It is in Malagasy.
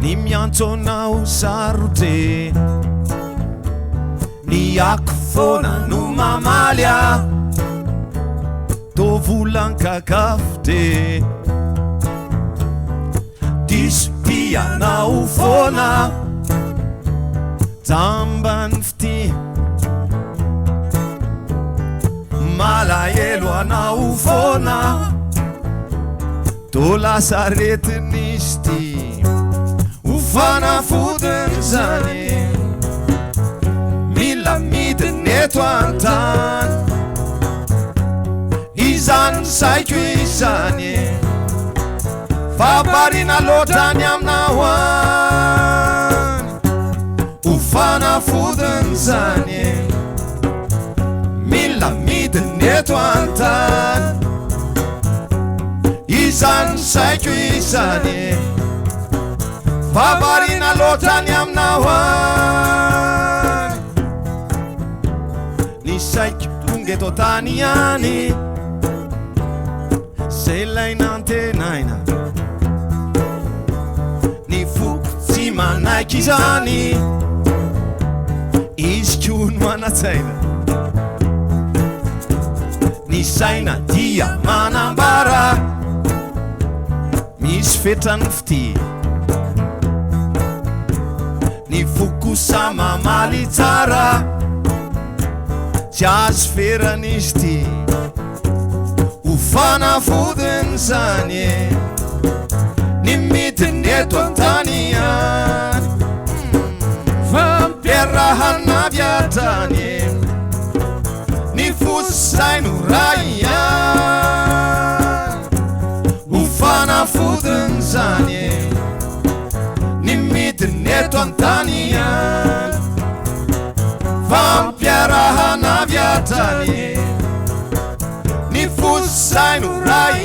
ny miantsonao sarotre ny ako fona no mamalya tovolankakafite disotianao fona jambany fity malahelo anao fona tolasaretinizy ty ufanafudin zany mila midiny eto antany izany saiko izany fabarina loatrany aminao any ufanafudin zany mila midiny eto antany izany saiko izany fabarina loatrany aminao any ny saiko tonga eto tany any zay lainantenaina ny foko tsy manaiky izany izy koa no manatsaina ny saina dia manambara misy fetrany fity ny foko samamaly tsara tsy azo feranizy ty ufanafudin zany ny midiny eto antany any fampiarahana viatrany ny fosaino ray any ufanafudin zany ny midiny eto antany any fampiarahana viatrany ny fosaino ray